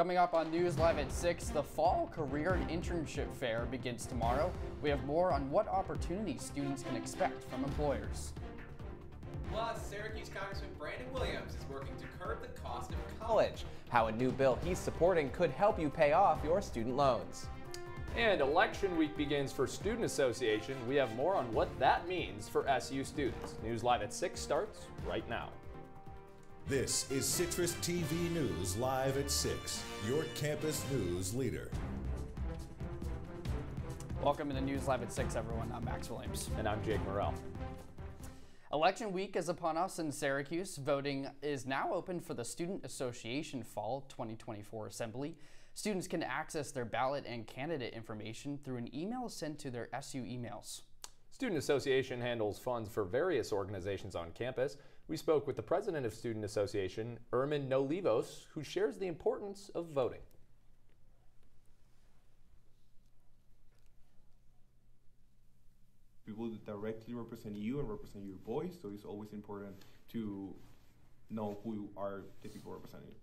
Coming up on News Live at 6, the Fall Career and Internship Fair begins tomorrow. We have more on what opportunities students can expect from employers. Plus, Syracuse Congressman Brandon Williams is working to curb the cost of college. How a new bill he's supporting could help you pay off your student loans. And election week begins for Student Association. We have more on what that means for SU students. News Live at 6 starts right now. This is CitrusTV News Live at 6, your campus news leader. Welcome to News Live at 6, everyone. I'm Max Williams. And I'm Jake Morel. Election week is upon us in Syracuse. Voting is now open for the Student Association Fall 2024 Assembly. Students can access their ballot and candidate information through an email sent to their SU emails. Student Association handles funds for various organizations on campus. We spoke with the president of Student Association, Ermin Nolivos, who shares the importance of voting. People that directly represent you and represent your voice, so it's always important to know who are the people representing you.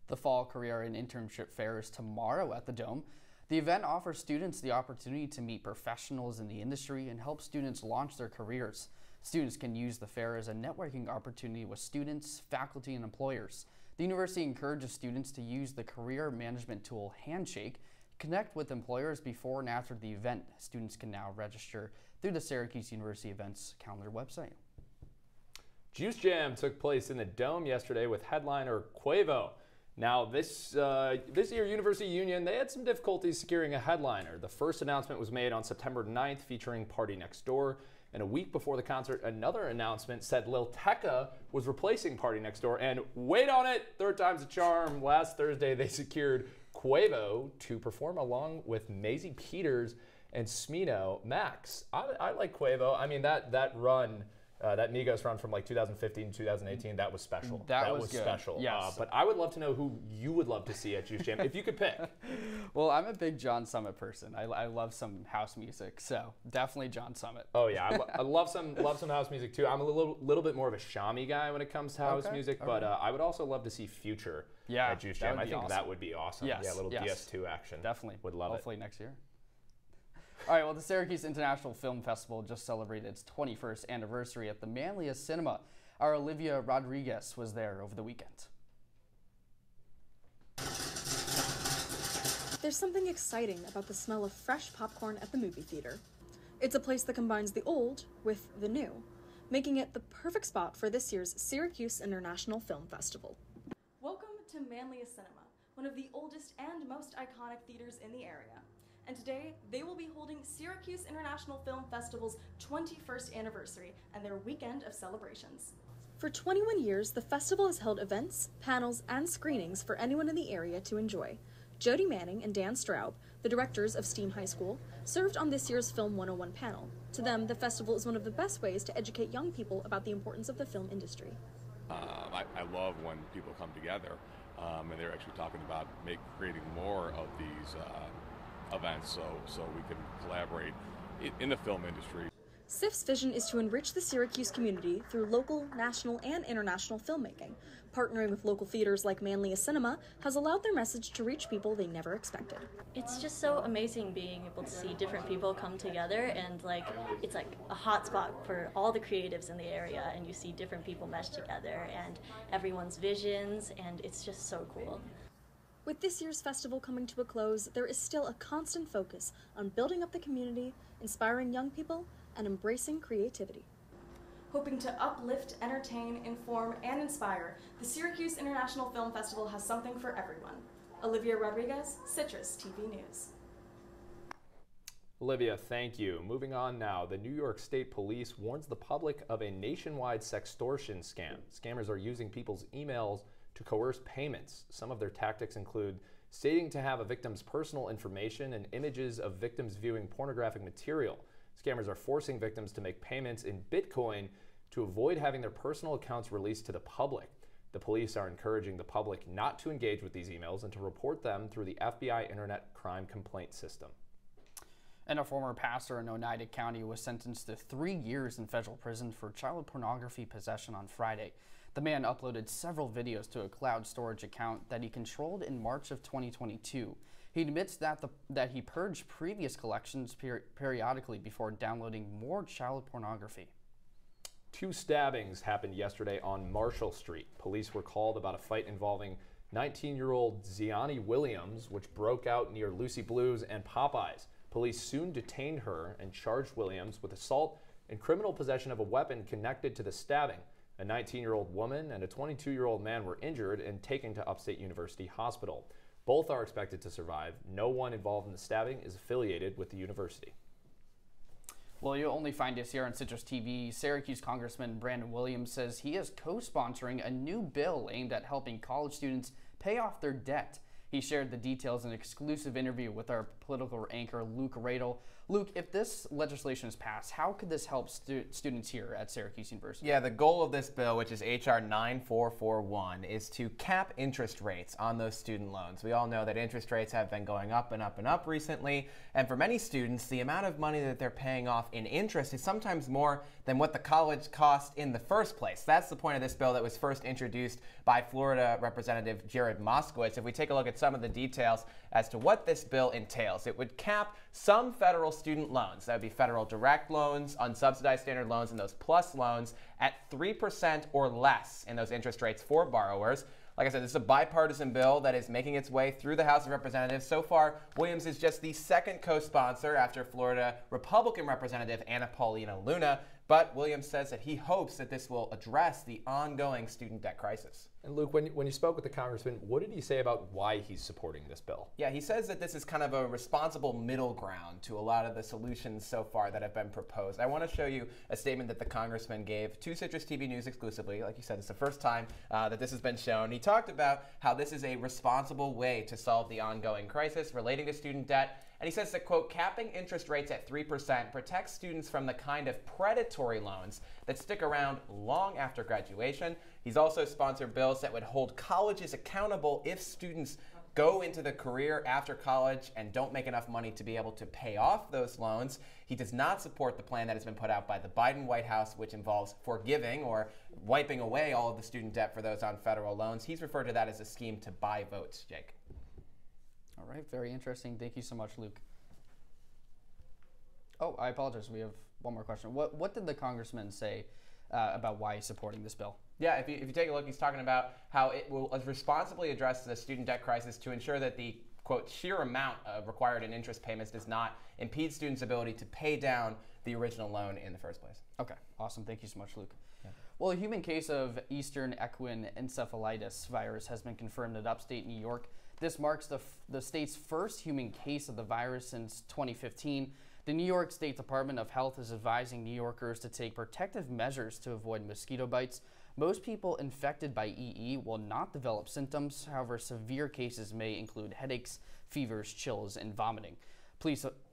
The Fall Career and Internship Fair is tomorrow at the Dome. The event offers students the opportunity to meet professionals in the industry and help students launch their careers. Students can use the fair as a networking opportunity with students, faculty, and employers. The university encourages students to use the career management tool Handshake, connect with employers before and after the event. Students can now register through the Syracuse University Events calendar website. Juice Jam took place in the Dome yesterday with headliner Quavo. Now, this year, University Union, they had some difficulties securing a headliner. The first announcement was made on September 9th featuring Party Next Door. And a week before the concert, another announcement said Lil Tecca was replacing Party Next Door. And wait on it, third time's a charm. Last Thursday, they secured Quavo to perform along with Maisie Peters and Smino. Max, I like Quavo. I mean, that run, that Migos run from like 2015 to 2018, that was special. That was good. Special. Yes. But I would love to know who you would love to see at Juice Jam, if you could pick. Well, I'm a big John Summit person. I love some house music, so definitely John Summit. Oh yeah, I love some house music too. I'm a little bit more of a Shami guy when it comes to house music, but I would also love to see Future at Juice Jam. I think that would be awesome. Yes. Yeah, a little DS2 action. Definitely. Would love Hopefully next year. All right, well, the Syracuse International Film Festival just celebrated its 21st anniversary at the Manlius Cinema. Our Olivia Rodriguez was there over the weekend. There's something exciting about the smell of fresh popcorn at the movie theater. It's a place that combines the old with the new, making it the perfect spot for this year's Syracuse International Film Festival. Welcome to Manlius Cinema, one of the oldest and most iconic theaters in the area. And today, they will be holding Syracuse International Film Festival's 21st anniversary and their weekend of celebrations. For 21 years, the festival has held events, panels, and screenings for anyone in the area to enjoy. Jody Manning and Dan Straub, the directors of Steam High School, served on this year's Film 101 panel. To them, the festival is one of the best ways to educate young people about the importance of the film industry. I love when people come together and they're actually talking about creating more of these events so we can collaborate in the film industry. SIF's vision is to enrich the Syracuse community through local, national, and international filmmaking. Partnering with local theaters like Manlius Cinema has allowed their message to reach people they never expected. It's just so amazing being able to see different people come together, and it's like a hot spot for all the creatives in the area, and you see different people mesh together and everyone's visions, and it's just so cool. With this year's festival coming to a close, there is still a constant focus on building up the community, inspiring young people, and embracing creativity. Hoping to uplift, entertain, inform, and inspire, the Syracuse International Film Festival has something for everyone. Olivia Rodriguez, CitrusTV News. Olivia, thank you. Moving on now, the New York State Police warns the public of a nationwide sextortion scam. Scammers are using people's emails to coerce payments. Some of their tactics include stating to have a victim's personal information and images of victims viewing pornographic material. Scammers are forcing victims to make payments in Bitcoin to avoid having their personal accounts released to the public. The police are encouraging the public not to engage with these emails and to report them through the FBI Internet Crime Complaint System. And a former pastor in Oneida County was sentenced to 3 years in federal prison for child pornography possession on Friday. The man uploaded several videos to a cloud storage account that he controlled in March of 2022. He admits that he purged previous collections periodically before downloading more child pornography. 2 stabbings happened yesterday on Marshall Street. Police were called about a fight involving 19-year-old Ziani Williams, which broke out near Lucy Blues and Popeyes. Police soon detained her and charged Williams with assault and criminal possession of a weapon connected to the stabbing. A 19-year-old woman and a 22-year-old man were injured and taken to Upstate University Hospital. Both are expected to survive. No one involved in the stabbing is affiliated with the university. Well, you'll only find us here on Citrus TV. Syracuse Congressman Brandon Williams says he is co-sponsoring a new bill aimed at helping college students pay off their debt. He shared the details in an exclusive interview with our political anchor, Luke Radel. Luke, if this legislation is passed, how could this help students here at Syracuse University? Yeah, the goal of this bill, which is H.R. 9441, is to cap interest rates on those student loans. We all know that interest rates have been going up and up and up recently, and for many students, the amount of money that they're paying off in interest is sometimes more than what the college cost in the first place. That's the point of this bill that was first introduced by Florida Representative Jared Moskowitz. If we take a look at some of the details as to what this bill entails, it would cap some federal student loans, that would be federal direct loans, unsubsidized standard loans, and those plus loans at 3% or less in those interest rates for borrowers. Like I said, this is a bipartisan bill that is making its way through the House of Representatives. So far, Williams is just the second co-sponsor after Florida Republican Representative Anna Paulina Luna. But Williams says that he hopes that this will address the ongoing student debt crisis. And Luke, when you spoke with the congressman, what did he say about why he's supporting this bill? Yeah, he says that this is kind of a responsible middle ground to a lot of the solutions so far that have been proposed. I want to show you a statement that the congressman gave to Citrus TV News exclusively. Like you said, it's the first time that this has been shown. He talked about how this is a responsible way to solve the ongoing crisis relating to student debt. And he says that, quote, capping interest rates at 3% protects students from the kind of predatory loans that stick around long after graduation. He's also sponsored bills that would hold colleges accountable if students go into the career after college and don't make enough money to be able to pay off those loans. He does not support the plan that has been put out by the Biden White House, which involves forgiving or wiping away all of the student debt for those on federal loans. He's referred to that as a scheme to buy votes, Jake. All right, very interesting. Thank you so much, Luke. Oh, I apologize. We have one more question. What did the congressman say about why he's supporting this bill? Yeah, if you take a look, he's talking about how it will responsibly address the student debt crisis to ensure that the, quote, sheer amount required in interest payments does not impede students' ability to pay down the original loan in the first place. Okay, awesome. Thank you so much, Luke. Yeah. Well, a human case of Eastern equine encephalitis virus has been confirmed at upstate New York. This marks the state's first human case of the virus since 2015. The New York State Department of Health is advising New Yorkers to take protective measures to avoid mosquito bites. Most people infected by EE will not develop symptoms. However, severe cases may include headaches, fevers, chills, and vomiting.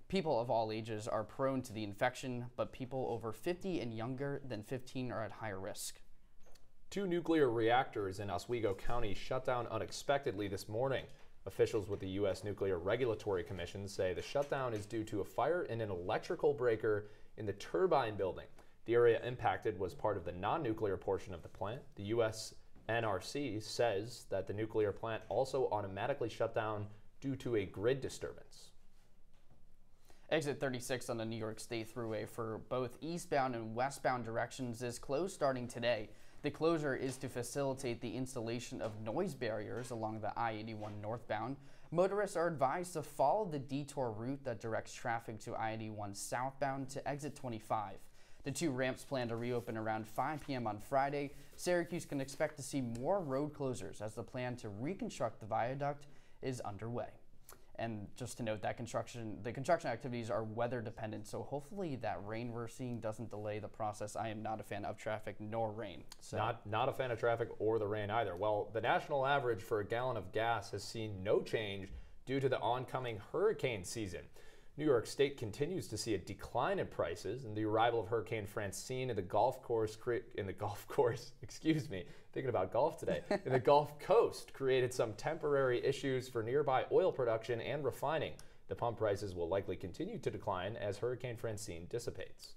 People of all ages are prone to the infection, but people over 50 and younger than 15 are at higher risk. 2 nuclear reactors in Oswego County shut down unexpectedly this morning. Officials with the U.S. Nuclear Regulatory Commission say the shutdown is due to a fire in an electrical breaker in the turbine building. The area impacted was part of the non-nuclear portion of the plant. The U.S. NRC says that the nuclear plant also automatically shut down due to a grid disturbance. Exit 36 on the New York State Thruway for both eastbound and westbound directions is closed starting today. The closure is to facilitate the installation of noise barriers along the I-81 northbound. Motorists are advised to follow the detour route that directs traffic to I-81 southbound to exit 25. The 2 ramps plan to reopen around 5 p.m. on Friday. Syracuse can expect to see more road closures as the plan to reconstruct the viaduct is underway. And just to note that the construction activities are weather dependent, so hopefully that rain we're seeing doesn't delay the process. I am not a fan of traffic nor rain. So. Not a fan of traffic or the rain either. Well, the national average for a gallon of gas has seen no change due to the oncoming hurricane season. New York State continues to see a decline in prices, and the arrival of Hurricane Francine in the Gulf Coast, thinking about golf today, in the Gulf Coast created some temporary issues for nearby oil production and refining. The pump prices will likely continue to decline as Hurricane Francine dissipates.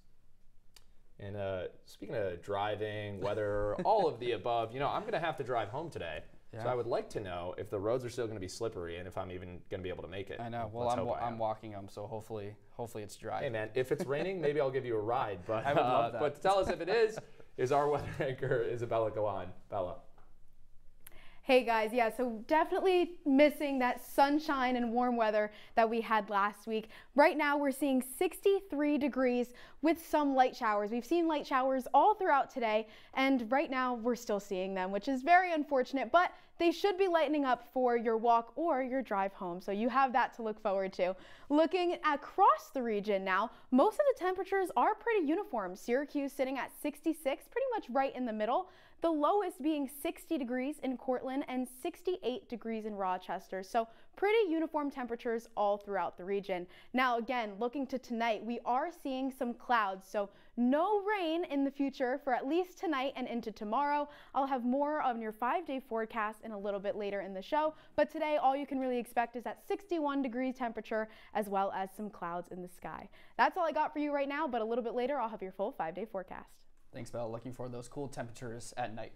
And speaking of driving, weather, all of the above, I'm going to have to drive home today. Yeah. So I would like to know if the roads are still going to be slippery and if I'm even going to be able to make it. I know. Well, I'm walking them, so hopefully it's dry. Hey, man, if it's raining, maybe I'll give you a ride. But I would love that. But to tell us if it is our weather anchor, Isabella Galan. Bella. Hey guys, yeah, so definitely missing that sunshine and warm weather that we had last week. Right now we're seeing 63 degrees with some light showers. We've seen light showers all throughout today, and right now we're still seeing them, which is very unfortunate, but they should be lightening up for your walk or your drive home, so you have that to look forward to. Looking across the region now, most of the temperatures are pretty uniform. Syracuse sitting at 66, pretty much right in the middle. The lowest being 60 degrees in Cortland and 68 degrees in Rochester. So pretty uniform temperatures all throughout the region. Now again, looking to tonight, we are seeing some clouds. So no rain in the future for at least tonight and into tomorrow. I'll have more on your 5-day forecast in a little bit later in the show. But today, all you can really expect is that 61 degree temperature as well as some clouds in the sky. That's all I got for you right now, but a little bit later, I'll have your full 5-day forecast. Thanks, Belle. Looking for those cool temperatures at night.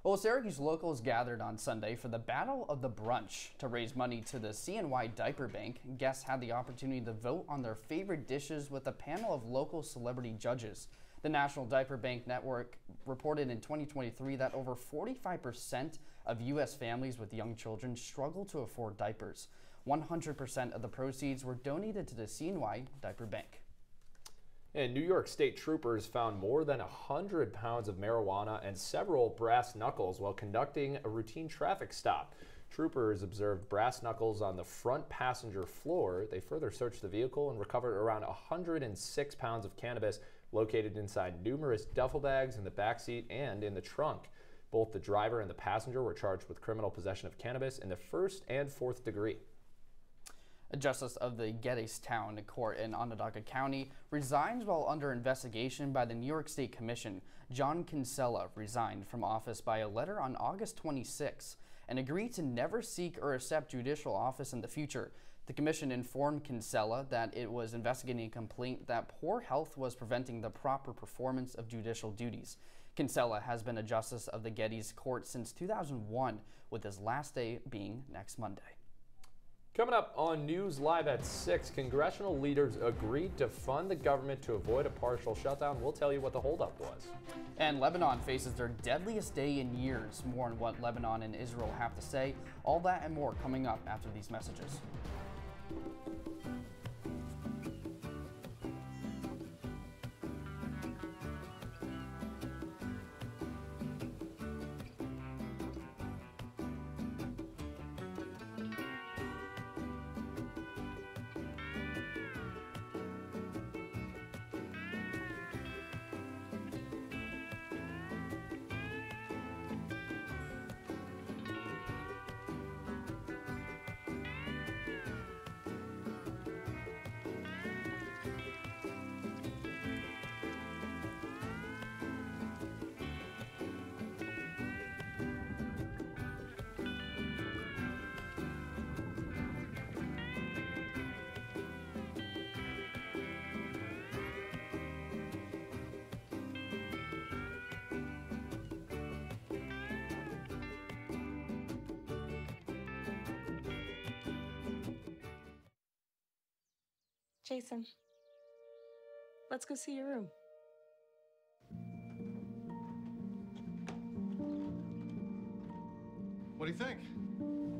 Well, Syracuse locals gathered on Sunday for the Battle of the Brunch to raise money to the CNY Diaper Bank. Guests had the opportunity to vote on their favorite dishes with a panel of local celebrity judges. The National Diaper Bank Network reported in 2023 that over 45% of U.S. families with young children struggle to afford diapers. 100% of the proceeds were donated to the CNY Diaper Bank. And New York State troopers found more than 100 pounds of marijuana and several brass knuckles while conducting a routine traffic stop. Troopers observed brass knuckles on the front passenger floor. They further searched the vehicle and recovered around 106 pounds of cannabis located inside numerous duffel bags in the backseat and in the trunk. Both the driver and the passenger were charged with criminal possession of cannabis in the 1st and 4th degree. A justice of the Geddestown Court in Onondaga County resigns while under investigation by the New York State Commission. John Kinsella resigned from office by a letter on August 26 and agreed to never seek or accept judicial office in the future. The commission informed Kinsella that it was investigating a complaint that poor health was preventing the proper performance of judicial duties. Kinsella has been a justice of the Geddes Court since 2001, with his last day being next Monday. Coming up on News Live at 6, congressional leaders agreed to fund the government to avoid a partial shutdown. We'll tell you what the holdup was. And Lebanon faces their deadliest day in years. More on what Lebanon and Israel have to say. All that and more coming up after these messages. Jason, let's go see your room. What do you think?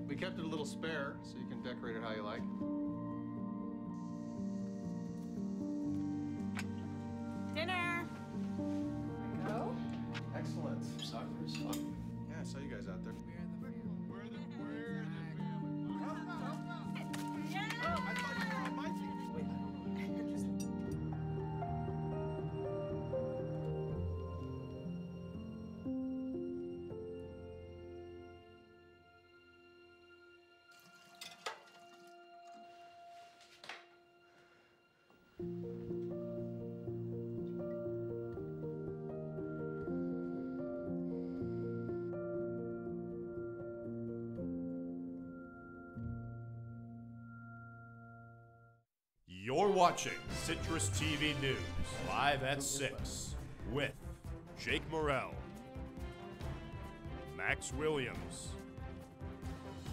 We kept it a little spare, so you can decorate it how you like. Dinner! Go. Excellent. Soccer is fun. Yeah, I saw you guys out there. We're the family. Yeah! Oh, I thought you were on my team. You're watching Citrus TV News, live at 6. with Jake Morel, Max Williams,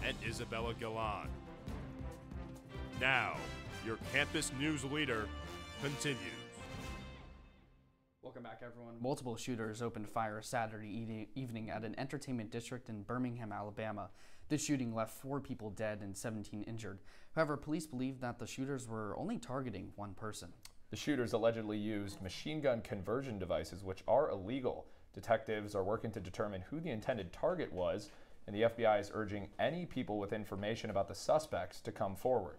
and Isabella Galan. Now, your campus news leader continues. Welcome back, everyone. Multiple shooters opened fire Saturday evening at an entertainment district in Birmingham, Alabama. This shooting left 4 people dead and 17 injured. However, police believe that the shooters were only targeting one person. The shooters allegedly used machine gun conversion devices, which are illegal. Detectives are working to determine who the intended target was, and the FBI is urging any people with information about the suspects to come forward.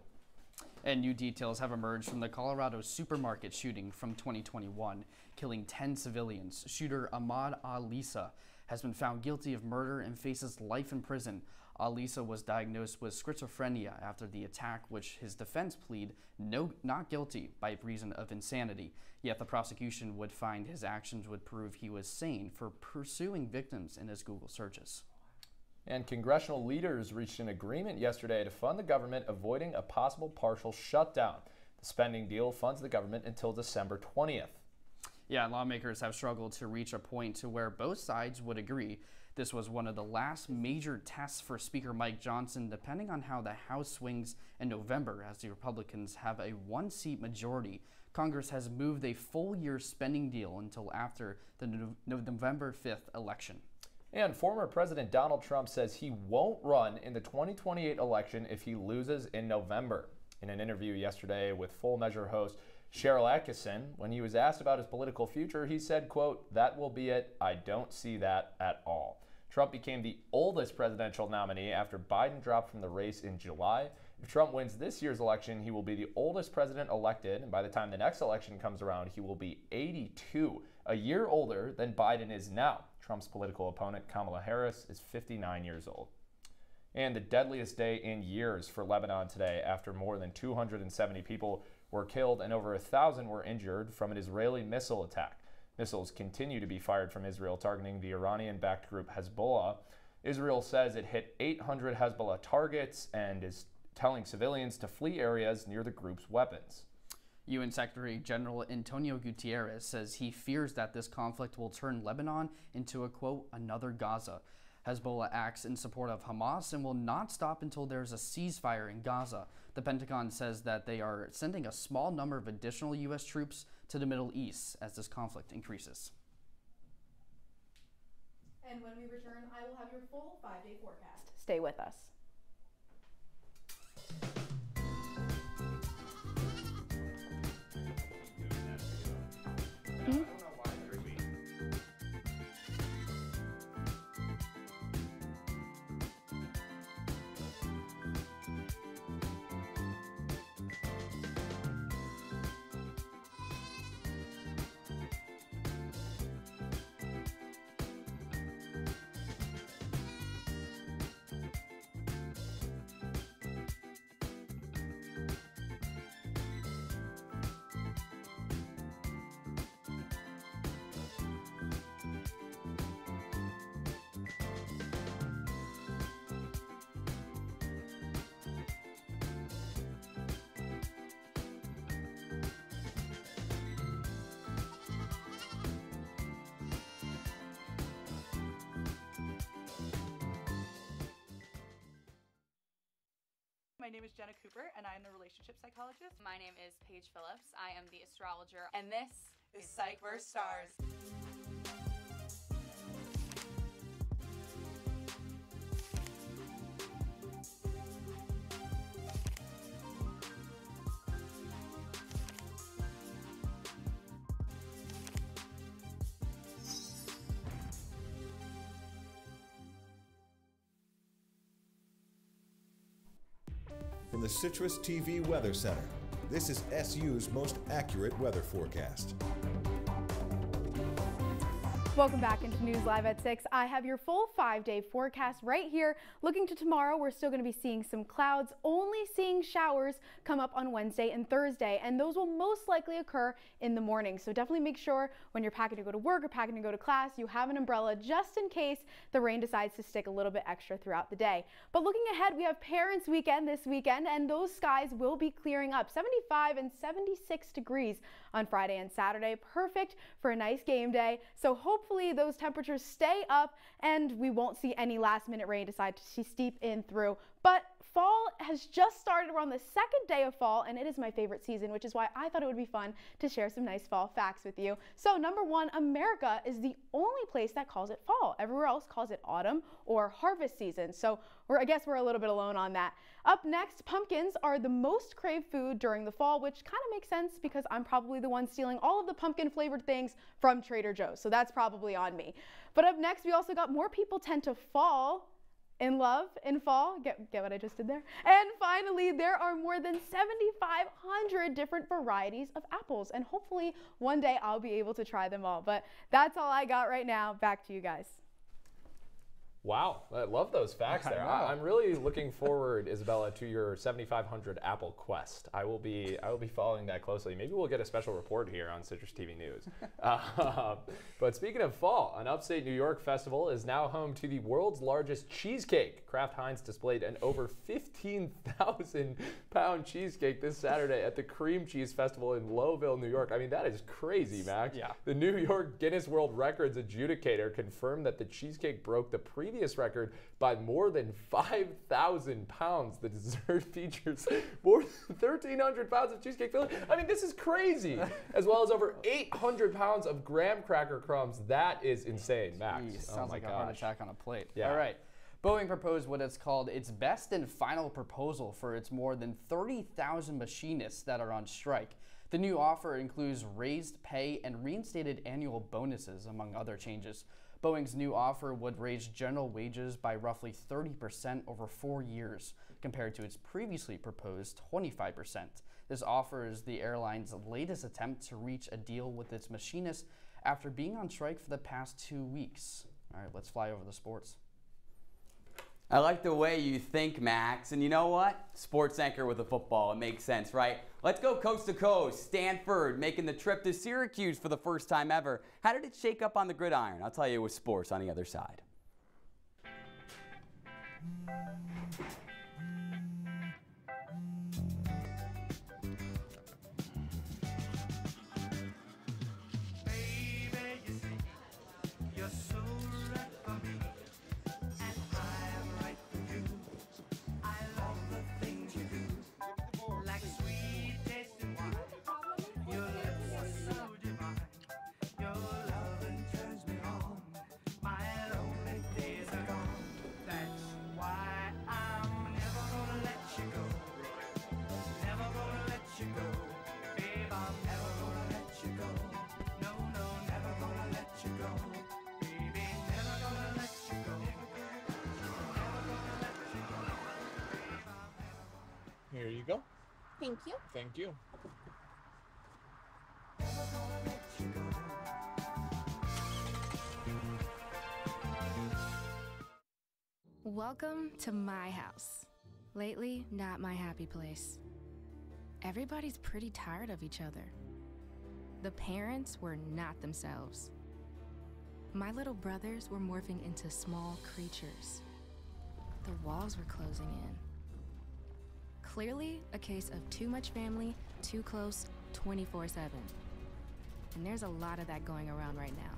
And new details have emerged from the Colorado supermarket shooting from 2021, killing 10 civilians. Shooter Ahmad Alisa has been found guilty of murder and faces life in prison. Alisa was diagnosed with schizophrenia after the attack, which his defense plead not guilty by reason of insanity. Yet the prosecution would find his actions would prove he was sane for pursuing victims in his Google searches. And congressional leaders reached an agreement yesterday to fund the government avoiding a possible partial shutdown. The spending deal funds the government until December 20th. Yeah, lawmakers have struggled to reach a point to where both sides would agree. This was one of the last major tests for Speaker Mike Johnson, depending on how the House swings in November as the Republicans have a 1-seat majority. Congress has moved a full-year spending deal until after the November 5th election. And former President Donald Trump says he won't run in the 2028 election if he loses in November. In an interview yesterday with Full Measure host Cheryl Atkinson, when he was asked about his political future, he said, quote, "That will be it. I don't see that at all." Trump became the oldest presidential nominee after Biden dropped from the race in July. If Trump wins this year's election, he will be the oldest president elected, and by the time the next election comes around, he will be 82, a year older than Biden is now. Trump's political opponent, Kamala Harris, is 59 years old. And the deadliest day in years for Lebanon today after more than 270 people were killed and over 1,000 were injured from an Israeli missile attack. Missiles continue to be fired from Israel, targeting the Iranian-backed group Hezbollah. Israel says it hit 800 Hezbollah targets and is telling civilians to flee areas near the group's weapons. UN Secretary General Antonio Guterres says he fears that this conflict will turn Lebanon into a, quote, another Gaza. Hezbollah acts in support of Hamas and will not stop until there's a ceasefire in Gaza. The Pentagon says that they are sending a small number of additional U.S. troops to the Middle East as this conflict increases. And when we return, I will have your full 5-day forecast. Stay with us. My name is Jenna Cooper, and I am the relationship psychologist. My name is Paige Phillips. I am the astrologer, and this is Psych vs. Stars. From the CitrusTV Weather Center, this is SU's most accurate weather forecast. Welcome back into News Live at 6. I have your full 5-day forecast right here. Looking to tomorrow, we're still going to be seeing some clouds, only seeing showers come up on Wednesday and Thursday, and those will most likely occur in the morning. So definitely make sure when you're packing to go to work or packing to go to class, you have an umbrella just in case the rain decides to stick a little bit extra throughout the day. But looking ahead, we have Parents' Weekend this weekend, and those skies will be clearing up. 75 and 76 degrees on Friday and Saturday. Perfect for a nice game day. So hopefully those temperatures stay up and we won't see any last-minute rain decide to steep in through. But fall has just started. We're on the second day of fall, and it is my favorite season, which is why I thought it would be fun to share some nice fall facts with you. So number one, America is the only place that calls it fall. Everywhere else calls it autumn or harvest season. So I guess we're a little bit alone on that. Up next, pumpkins are the most craved food during the fall, which kind of makes sense because I'm probably the one stealing all of the pumpkin flavored things from Trader Joe's. So that's probably on me. But up next, we also got more people tend to fall in love in fall. Get what I just did there? And finally, there are more than 7,500 different varieties of apples, and hopefully one day I'll be able to try them all. But that's all I got right now. Back to you guys. Wow, I love those facts there. I'm really looking forward, Isabella, to your 7,500 apple quest. I will be following that closely. Maybe we'll get a special report here on Citrus TV News. But speaking of fall, an upstate New York festival is now home to the world's largest cheesecake. Kraft Heinz displayed an over 15,000-pound cheesecake this Saturday at the Cream Cheese Festival in Lowville, New York. I mean, that is crazy, Max. Yeah. The New York Guinness World Records adjudicator confirmed that the cheesecake broke the previous record by more than 5,000 pounds. The dessert features more than 1,300 pounds of cheesecake filling. I mean, this is crazy. As well as over 800 pounds of graham cracker crumbs. That is insane, Max. Jeez, sounds like a heart attack on a plate. Yeah. All right. Boeing proposed what it's called its best and final proposal for its more than 30,000 machinists that are on strike. The new offer includes raised pay and reinstated annual bonuses, among other changes. Boeing's new offer would raise general wages by roughly 30% over 4 years, compared to its previously proposed 25%. This offer is the airline's latest attempt to reach a deal with its machinists after being on strike for the past 2 weeks. All right, let's fly over the sports. I like the way you think, Max. And you know what? Sports anchor with a football. It makes sense, right? Let's go coast to coast. Stanford making the trip to Syracuse for the first time ever. How did it shake up on the gridiron? I'll tell you with sports on the other side. Here you go. Thank you. Thank you. Welcome to my house. Lately, not my happy place. Everybody's pretty tired of each other. The parents were not themselves. My little brothers were morphing into small creatures. The walls were closing in. Clearly a case of too much family, too close, 24/7. And there's a lot of that going around right now.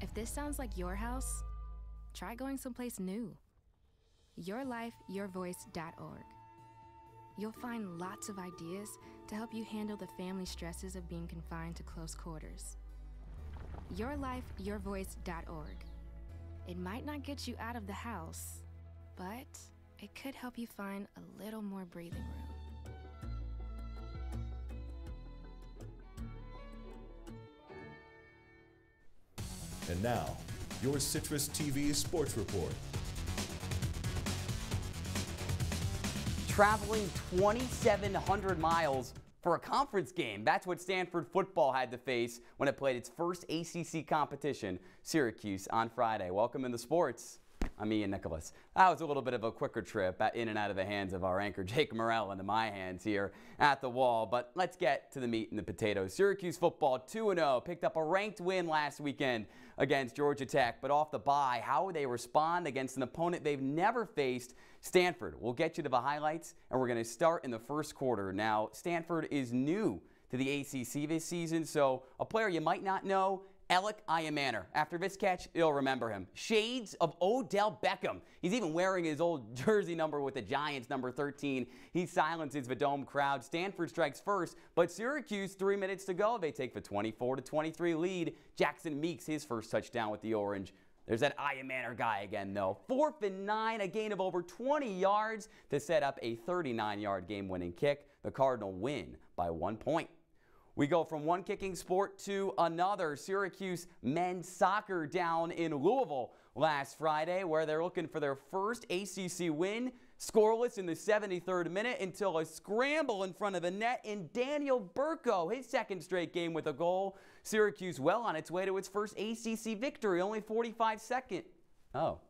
If this sounds like your house, try going someplace new. YourLifeYourVoice.org. You'll find lots of ideas to help you handle the family stresses of being confined to close quarters. YourLifeYourVoice.org. It might not get you out of the house, but it could help you find a little more breathing room. And now, your Citrus TV Sports Report. Traveling 2,700 miles for a conference game. That's what Stanford football had to face when it played its first ACC competition, Syracuse, on Friday. Welcome in the sports. I'm Ian Nicholas. That was a little bit of a quicker trip in and out of the hands of our anchor, Jake Morel, into my hands here at the wall. But let's get to the meat and the potatoes. Syracuse football 2-0, picked up a ranked win last weekend against Georgia Tech. But off the bye, how would they respond against an opponent they've never faced, Stanford? We'll get you to the highlights, and we're going to start in the first quarter. Now, Stanford is new to the ACC this season, so a player you might not know, Alec Ayamaner. After this catch, you'll remember him. Shades of Odell Beckham. He's even wearing his old jersey number with the Giants, number 13. He silences the Dome crowd. Stanford strikes first, but Syracuse, 3 minutes to go. They take the 24-23 lead. Jackson Meeks, his first touchdown with the Orange. There's that Ayamaner guy again, though. 4th and 9, a gain of over 20 yards to set up a 39-yard game-winning kick. The Cardinal win by 1 point. We go from one kicking sport to another. Syracuse men's soccer down in Louisville last Friday, where they're looking for their first ACC win. Scoreless in the 73rd minute until a scramble in front of the net, and Daniel Burko, his second straight game with a goal. Syracuse well on its way to its first ACC victory, only 45 seconds. Oh,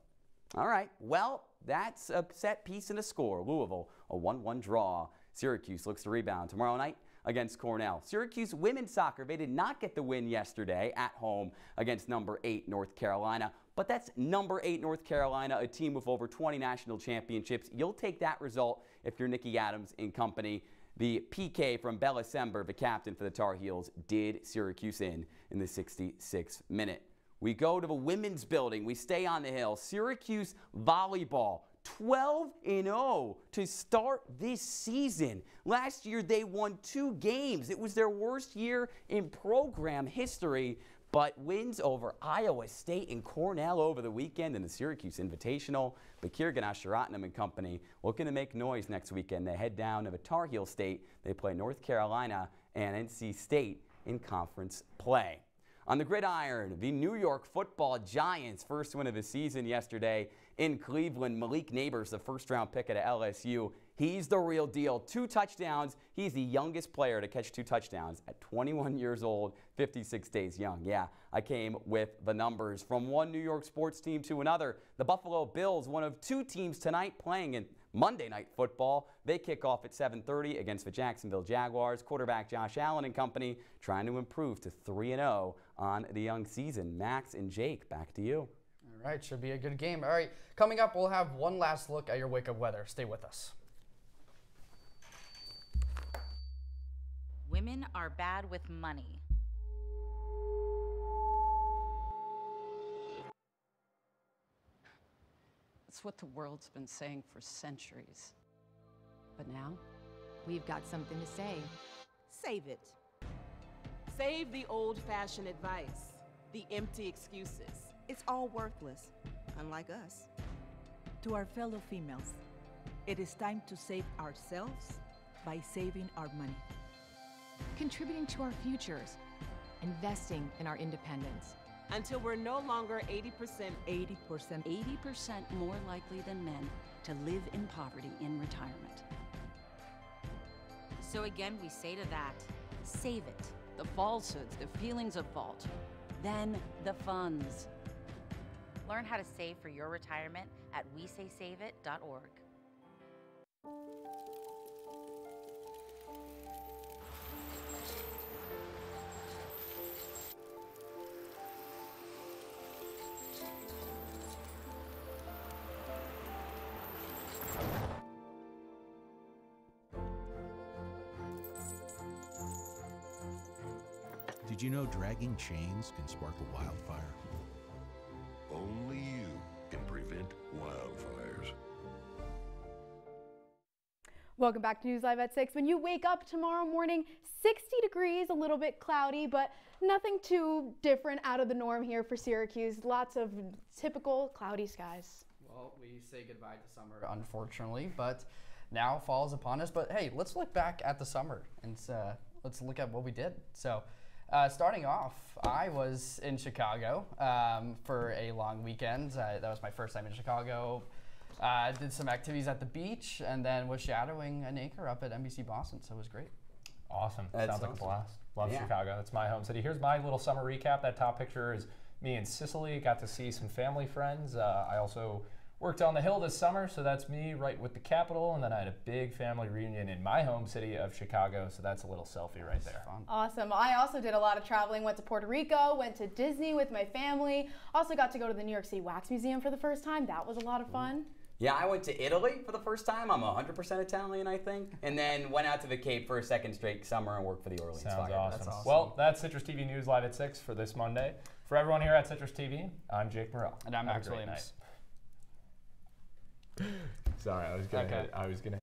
all right. Well, that's a set piece and a score. Louisville, a 1-1 draw. Syracuse looks to rebound tomorrow night against Cornell. Syracuse women's soccer, they did not get the win yesterday at home against number 8 North Carolina, but that's number 8 North Carolina, a team with over 20 national championships. You'll take that result if you're Nikki Adams and company. The PK from Bella Sember, the captain for the Tar Heels, did Syracuse in the 66th minute. We go to the women's building. We stay on the hill. Syracuse volleyball, 12-0 to start this season. Last year, they won 2 games. It was their worst year in program history, but wins over Iowa State and Cornell over the weekend in the Syracuse Invitational. Bakir Ganasharatnam and company looking to make noise next weekend. They head down to the Tar Heel State. They play North Carolina and NC State in conference play. On the gridiron, the New York Football Giants' first win of the season yesterday in Cleveland. Malik Neighbors, the first-round pick at LSU. He's the real deal. 2 touchdowns. He's the youngest player to catch 2 touchdowns at 21 years old, 56 days young. Yeah, I came with the numbers. From one New York sports team to another, the Buffalo Bills, one of 2 teams tonight playing in Monday Night Football. They kick off at 7:30 against the Jacksonville Jaguars. Quarterback Josh Allen and company trying to improve to 3-0 on the young season. Max and Jake, back to you. All right, should be a good game. All right, coming up, we'll have one last look at your wake-up weather. Stay with us. Women are bad with money. That's what the world's been saying for centuries. But now, We've got something to say. Save it. Save the old-fashioned advice, the empty excuses. It's all worthless, unlike us. To our fellow females, it is time to save ourselves by saving our money. Contributing to our futures, investing in our independence. Until we're no longer 80% more likely than men to live in poverty in retirement. So again, we say to that, save it. The falsehoods, the feelings of fault. Then the funds. Learn how to save for your retirement at wesaysaveit.org. Did you know dragging chains can spark a wildfire? Only you can prevent wildfires. Welcome back to News Live at 6. When you wake up tomorrow morning, 60 degrees, a little bit cloudy, but nothing too different out of the norm here for Syracuse. Lots of typical cloudy skies. Well, we say goodbye to summer, unfortunately, but now fall is upon us. But hey, let's look back at the summer and let's look at what we did. So starting off, I was in Chicago for a long weekend. That was my first time in Chicago. Did some activities at the beach and then was shadowing an anchor up at NBC Boston, so it was great. Awesome. That's Sounds like a awesome. blast. Love Yeah. Chicago. That's my home city. Here's my little summer recap. That top picture is me in Sicily. Got to see some family friends. I also worked on the Hill this summer, so that's me right with the Capitol. And then I had a big family reunion in my home city of Chicago, so that's a little selfie right there. Awesome. I also did a lot of traveling. Went to Puerto Rico, went to Disney with my family. Also got to go to the New York City Wax Museum for the first time. That was a lot of fun. Yeah, I went to Italy for the first time. I'm 100% Italian, I think. And then went out to the Cape for a second straight summer and worked for the Orleans Sounds Fire. awesome. That's awesome. Well, that's Citrus TV News Live at 6 for this Monday. For everyone here at Citrus TV, I'm Jake Morel. And I'm Have a Max great Williams. night. Sorry, I was gonna.